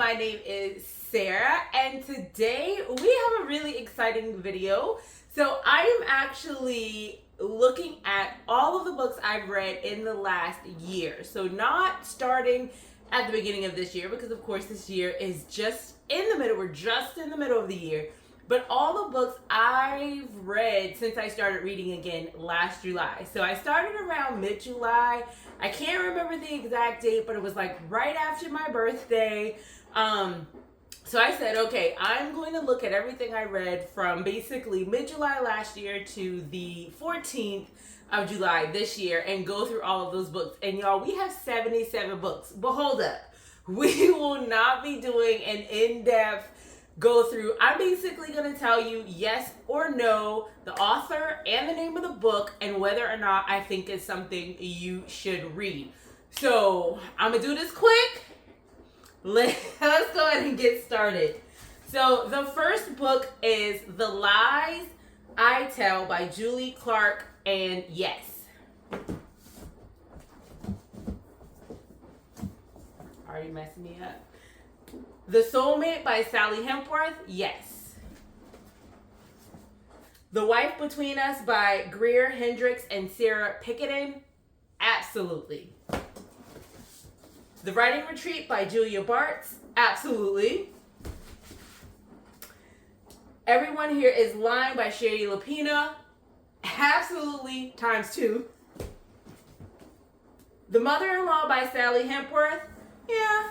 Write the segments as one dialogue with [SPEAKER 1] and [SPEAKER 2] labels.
[SPEAKER 1] my name is Sarah, and today we have a really exciting video. So I am actually looking at all of the books I've read in the last year. So not starting at the beginning of this year, because of course this year is just in the middle. We're just in the middle of the year. But all the books I've read since I started reading again last July. So I started around mid-July. I can't remember the exact date, but it was like right after my birthday. So I said, okay, I'm going to look at everything I read from basically mid-July last year to the 14th of July this year and go through all of those books. And y'all, we have 77 books. But hold up. We will not be doing an in-depth go through. I'm basically going to tell you yes or no, the author and the name of the book, and whether or not I think it's something you should read. So I'm going to do this quick. Let's go ahead and get started. So the first book is The Lies I Tell by Julie Clark and Yes. Already messing me up. The Soulmate by Sally Hempworth, yes. The Wife Between Us by Greer, Hendricks, and Sarah Pekkanen, absolutely. The Writing Retreat by Julia Bartz, absolutely. Everyone Here Is Lying by Shari Lapena, absolutely, ×2. The Mother-in-Law by Sally Hempworth, yeah.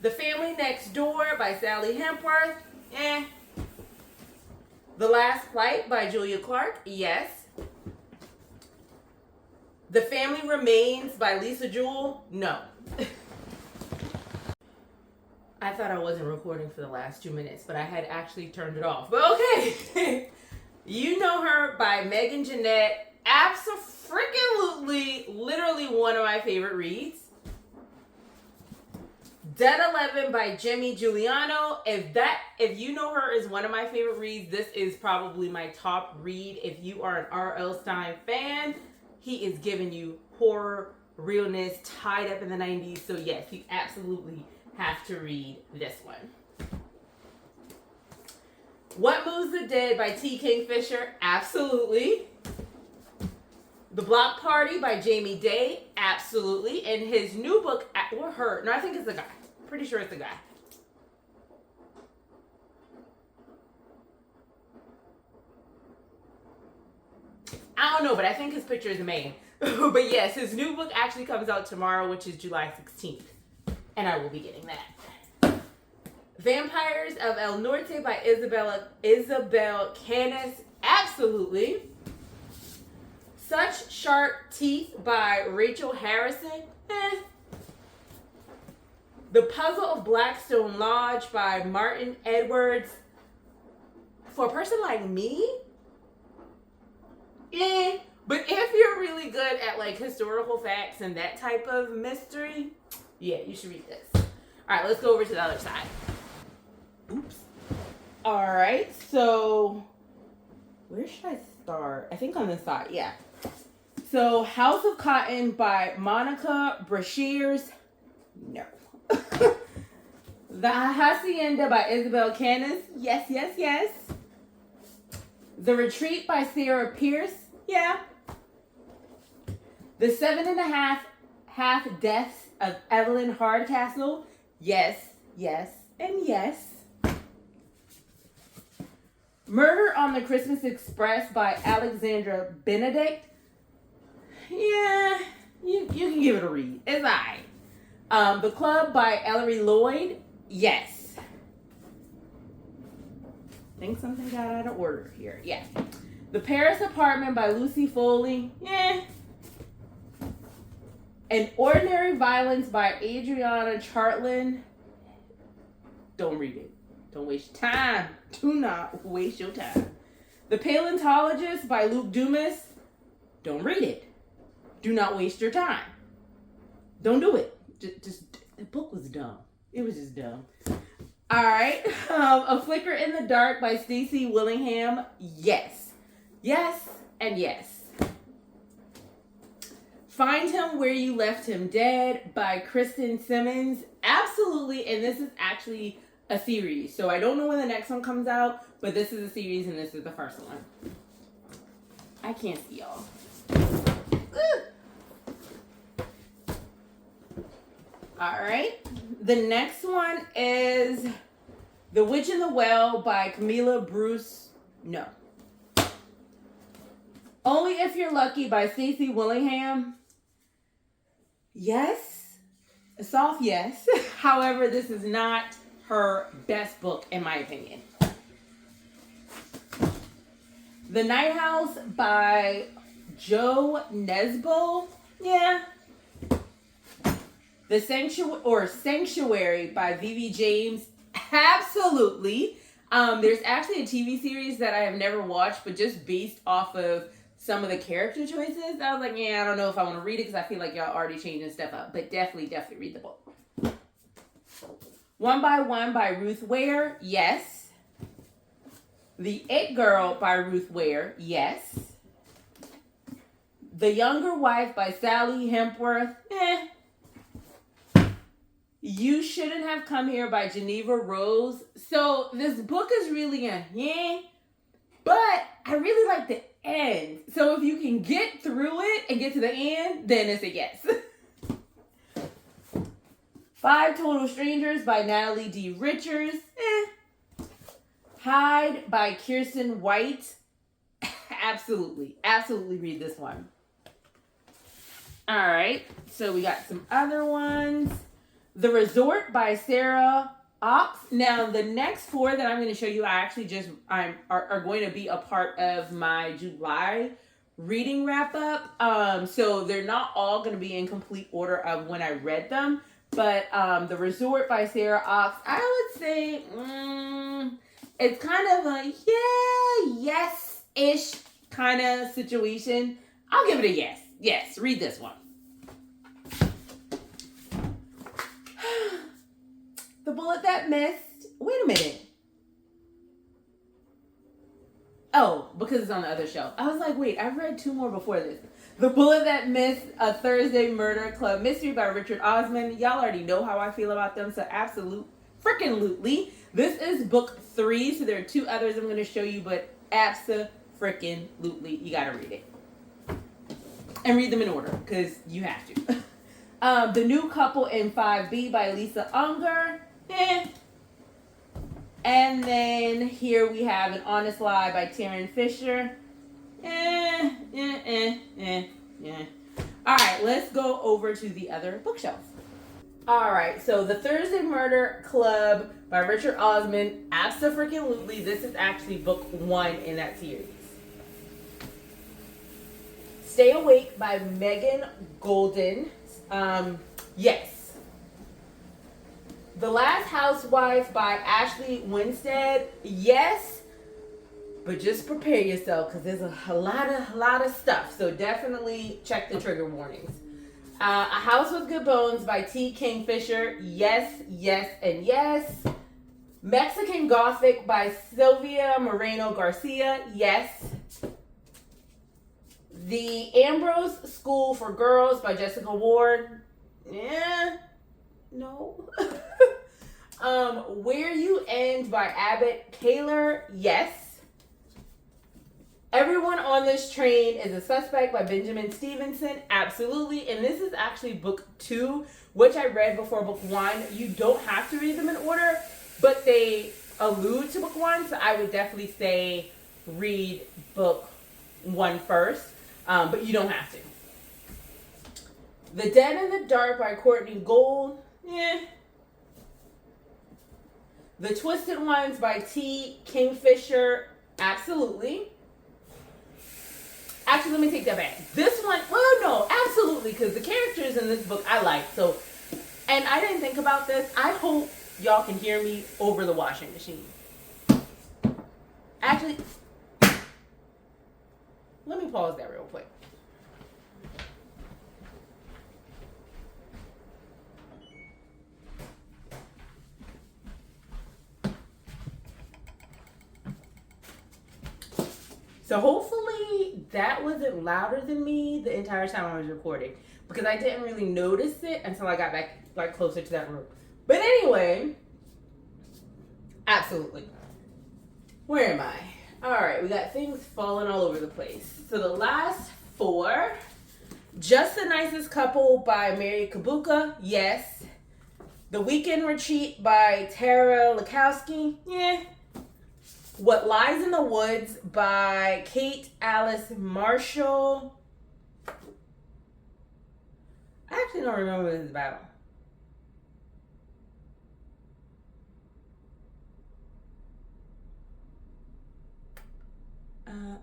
[SPEAKER 1] The Family Next Door by Sally Hempworth, eh. The Last Flight by Julia Clark, yes. The Family Remains by Lisa Jewell, no. I thought I wasn't recording for the last 2 minutes, but I had actually turned it off. But okay. You Know Her by Meagan, Jennett, abso-freaking-lutely, literally one of my favorite reads. Dead 11 by Juliano. If You Know Her is one of my favorite reads, this is probably my top read. If you are an R.L. Stine fan, he is giving you horror, realness, tied up in the 90s. So yes, you absolutely have to read this one. What Moves the Dead by T. Kingfisher, absolutely. The Block Party by Jamie Day, absolutely. And his new book, or her, no, I think it's a guy. Pretty sure it's a guy. I don't know, but I think his picture is a man. But yes, his new book actually comes out tomorrow, which is July 16th. And I will be getting that. Vampires of El Norte by Isabel Cañas, absolutely. Such Sharp Teeth by Rachel Harrison, eh. The Puzzle of Blackstone Lodge by Martin Edwards. For a person like me, eh. But if you're really good at like historical facts and that type of mystery, yeah, you should read this. All right, let's go over to the other side. Oops. All right, so where should I start? I think on this side, yeah. So House of Cotton by Monica Brashears, no. The Hacienda by Isabel Cañas, yes, yes, yes. The Retreat by Sarah Pierce, yeah. The 7.5 Half Deaths of Evelyn Hardcastle, yes, yes, and yes. Murder on the Christmas Express by Alexandra Benedict, yeah, you can give it a read. It's alright. The Club by Ellery Lloyd, yes. I think something got out of order here. Yeah. The Paris Apartment by Lucy Foley, yeah. An Ordinary Violence by Adriana Chartland, don't read it. Don't waste your time. Do not waste your time. The Paleontologist by Luke Dumas, don't read it. Do not waste your time. Don't do it. Just the book was dumb. It was just dumb. All right. A Flicker in the Dark by Stacy Willingham. Yes. Yes and yes. Find Him Where You Left Him Dead by Kristen Simmons. Absolutely, and this is actually a series. So I don't know when the next one comes out, but this is a series and this is the first one. I can't see y'all. Alright. The next one is The Witch in the Well by Camilla Bruce. No. Only If You're Lucky by Stacy Willingham. Yes. A soft yes. However, this is not her best book, in my opinion. The Night House by Joe Nesbo. Yeah. The Sanctuary by Vivi James. Absolutely. There's actually a TV series that I have never watched, but just based off of some of the character choices, I was like, yeah, I don't know if I want to read it because I feel like y'all already changing stuff up. But definitely read the book. One by One by Ruth Ware. Yes. The It Girl by Ruth Ware. Yes. The Younger Wife by Sally Hempworth. You Shouldn't Have Come Here by Geneva Rose. So this book is really a but I really like the end. So if you can get through it and get to the end, then it's a yes. 5 Total Strangers by Natalie D. Richards. Hide by Kirsten White. Absolutely read this one. All right, so we got some other ones. The Resort by Sarah Ox. Now, the next 4 that I'm going to show you, are going to be a part of my July reading wrap up. So they're not all going to be in complete order of when I read them. But The Resort by Sarah Ox, I would say it's kind of a yes-ish kind of situation. I'll give it a yes. Yes, read this one. The Bullet That Missed. Wait a minute. Oh, because it's on the other shelf. I was like, wait, I've read 2 more before this. The Bullet That Missed, a Thursday Murder Club mystery by Richard Osman. Y'all already know how I feel about them, so freaking-lutely. This is book 3, so there are 2 others I'm going to show you, but freaking-lutely, you got to read it. And read them in order, because you have to. The New Couple in 5B by Lisa Unger. And then here we have An Honest Lie by Taryn Fisher. Alright, let's go over to the other bookshelf. Alright, so The Thursday Murder Club by Richard Osman. Abso-freaking-lutely, this is actually book 1 in that series. Stay Awake by Meagan Golden. Yes. The Last Housewife by Ashley Winstead. Yes. But just prepare yourself because there's a lot of stuff. So definitely check the trigger warnings. A House with Good Bones by T. Kingfisher. Yes, yes, and yes. Mexican Gothic by Sylvia Moreno Garcia. Yes. The Ambrose School for Girls by Jessica Ward. No. Where You End by Abbott Kaler. Yes. Everyone on This Train is a Suspect by Benjamin Stevenson. Absolutely. And this is actually book 2, which I read before book 1. You don't have to read them in order, but they allude to book 1. So I would definitely say read book 1 first. But you don't have to. The Dead in the Dark by Courtney Gold. The Twisted Ones by T. Kingfisher. Absolutely. Actually, let me take that back. This one, well, no, absolutely, because the characters in this book I like. So, and I didn't think about this. I hope y'all can hear me over the washing machine. Actually, let me pause that real quick. So hopefully that wasn't louder than me the entire time I was recording. because I didn't really notice it until I got back like closer to that room. But anyway, absolutely. Where am I? All right, we got things falling all over the place. So the last 4, Just the Nicest Couple by Mary Kabuka, yes. The Weekend Retreat by Tara Lukowski, yeah. What Lies in the Woods by Kate Alice Marshall. I actually don't remember what it's about.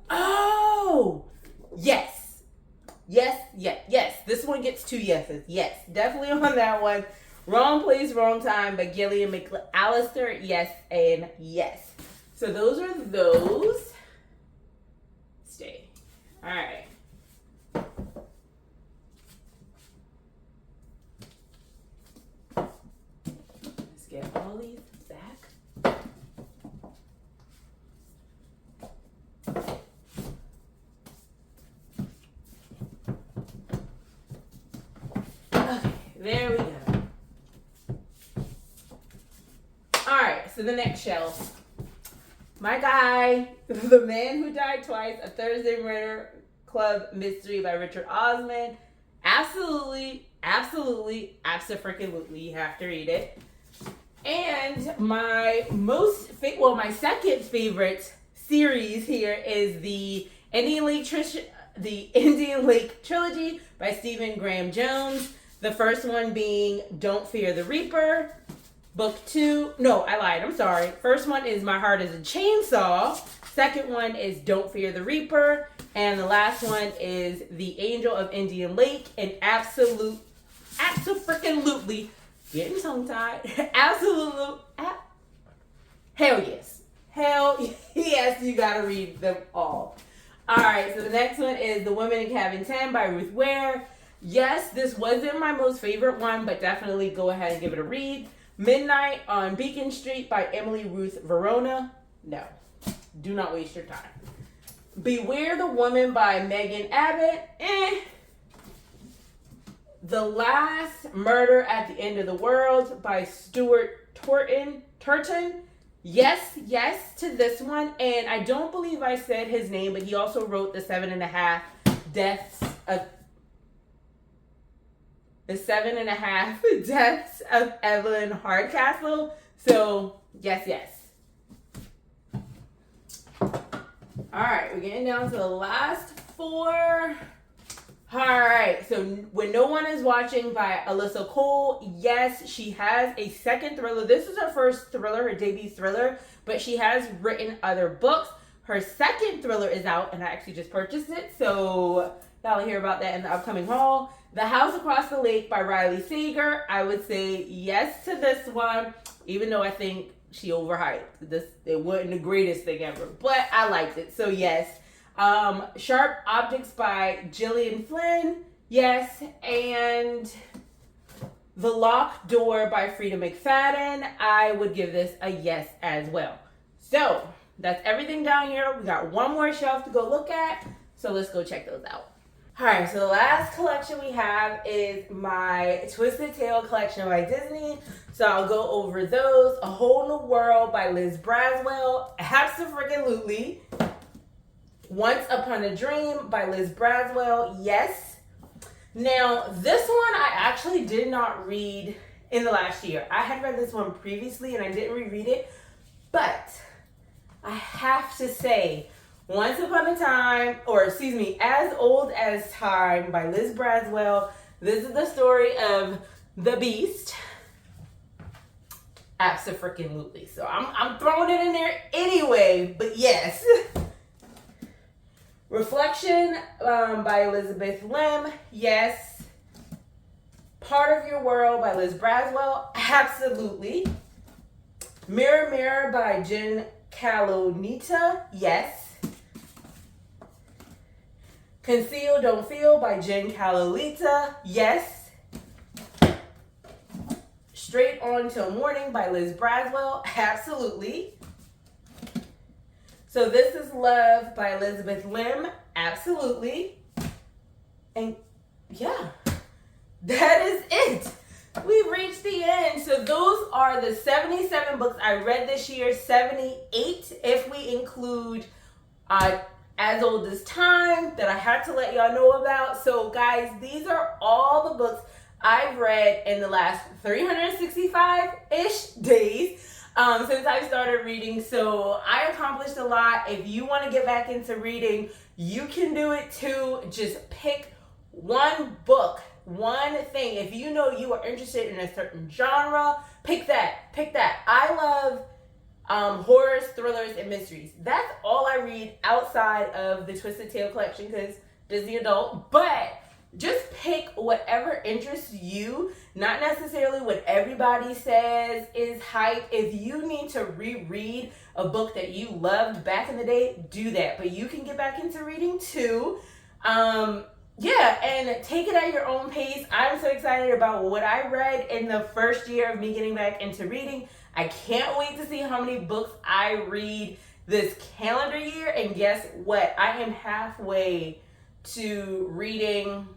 [SPEAKER 1] Oh! Yes. Yes, yes, yes. This one gets 2 yeses. Yes, definitely on that one. Wrong Place, Wrong Time by Gillian McAllister. Yes and yes. So those are those. Stay. All right. Let's get all these back. Okay, there we go. All right, so the next shelf. My Guy, The Man Who Died Twice, A Thursday Murder Club Mystery by Richard Osman. Absolutely, absolutely, abso-freaking-lutely, you have to read it. And my my second favorite series here is the Indian Lake Trilogy by Stephen Graham Jones. The first one being Don't Fear the Reaper. Book 2, no, I lied, I'm sorry. First one is My Heart is a Chainsaw. Second one is Don't Fear the Reaper. And the last one is The Angel of Indian Lake. And abso-freaking-lutely, getting tongue-tied, hell yes. Hell yes, you gotta read them all. Alright, so the next one is The Woman in Cabin 10 by Ruth Ware. Yes, this wasn't my most favorite one, but definitely go ahead and give it a read. Midnight on Beacon Street by Emily Ruth Verona. No, do not waste your time. Beware the Woman by Meagan Abbott. The Last Murder at the End of the World by Stuart Turton. Yes to this one. And I don't believe I said his name, but he also wrote The 7.5 Deaths of Evelyn Hardcastle. So, yes. Alright, we're getting down to the last 4. Alright, so When No One Is Watching by Alyssa Cole. Yes, she has a second thriller. This is her first thriller, her debut thriller, but she has written other books. Her second thriller is out, and I actually just purchased it, so y'all hear about that in the upcoming haul. The House Across the Lake by Riley Sager. I would say yes to this one, even though I think she overhyped. It wasn't the greatest thing ever, but I liked it, so yes. Sharp Objects by Gillian Flynn. Yes. And The Locked Door by Frida McFadden. I would give this a yes as well. So that's everything down here. We got one more shelf to go look at. So let's go check those out. All right, so the last collection we have is my Twisted Tale collection by Disney. So I'll go over those. A Hole in the World by Liz Braswell. Abso-freaking-lutely. Once Upon a Dream by Liz Braswell. Yes. Now, this one I actually did not read in the last year. I had read this one previously and I didn't reread it. But I have to say, Once Upon a Time, As Old as Time by Liz Braswell. This is the story of the Beast. Abso-freaking-lutely. So I'm throwing it in there anyway, but yes. Reflection by Elizabeth Lim. Yes. Part of Your World by Liz Braswell. Absolutely. Mirror Mirror by Jen Calonita. Yes. Conceal Don't Feel by Jen Calolita. Yes. Straight On Till Morning by Liz Braswell. Absolutely. So This Is Love by Elizabeth Lim. Absolutely. And yeah. that is it. We've reached the end. So those are the 77 books I read this year, 78 if we include As Old as Time that I had to let y'all know about. So guys, these are all the books I've read in the last 365-ish days since I started reading. So I accomplished a lot. If you want to get back into reading, you can do it too. Just pick one book, one thing. If you know you are interested in a certain genre, pick that. I love horrors, thrillers, and mysteries. That's all I read outside of the Twisted Tale collection because Disney adult. But just pick whatever interests you, not necessarily what everybody says is hype. If you need to reread a book that you loved back in the day, do that. But you can get back into reading too. Yeah, and take it at your own pace. I'm so excited about what I read in the first year of me getting back into reading. I can't wait to see how many books I read this calendar year. And guess what? I am halfway to reading.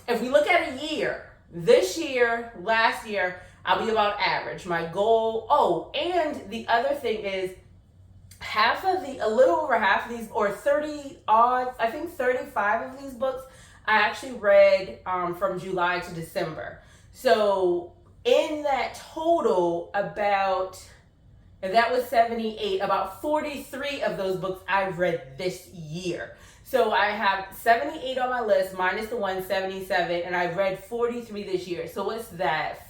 [SPEAKER 1] If we look at a year, this year, last year, I'll be about average. My goal, and the other thing is a little over half of these, or 30 odd, I think 35 of these books, I actually read from July to December. So in that total, if that was 78, about 43 of those books I've read this year. So I have 78 on my list, minus the 177, and I've read 43 this year. So what's that?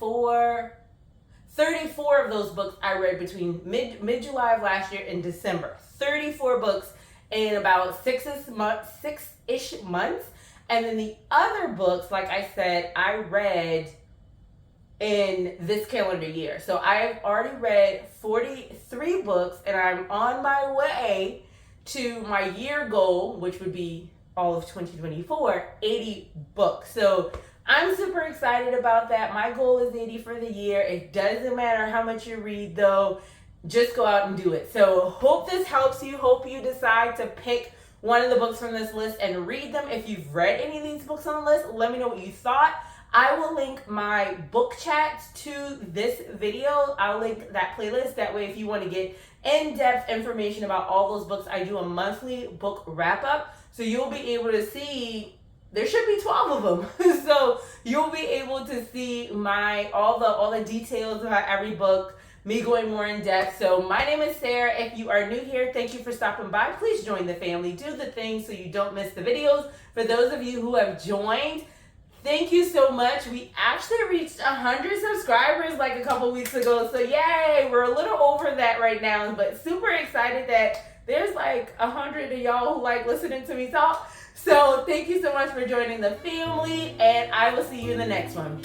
[SPEAKER 1] 34 of those books I read between mid-July of last year and December. 34 books in about six-ish months. And then the other books, like I said, I read in this calendar year. So I've already read 43 books, and I'm on my way to my year goal, which would be all of 2024, 80 books. So I'm super excited about that. My goal is 80 for the year. It doesn't matter how much you read though, just go out and do it. So hope this helps you. Hope you decide to pick one of the books from this list and read them. If you've read any of these books on the list, let me know what you thought. I will link my book chat to this video. I'll link that playlist. That way, if you want to get in-depth information about all those books, I do a monthly book wrap-up. So you'll be able to see, there should be 12 of them. So you'll be able to see all the details about every book, me going more in depth. So my name is Sarah. If you are new here, thank you for stopping by. Please join the family. Do the thing so you don't miss the videos. For those of you who have joined, thank you so much. We actually reached 100 subscribers like a couple weeks ago. So yay, we're a little over that right now, but super excited that there's like 100 of y'all who like listening to me talk. So thank you so much for joining the family, and I will see you in the next one.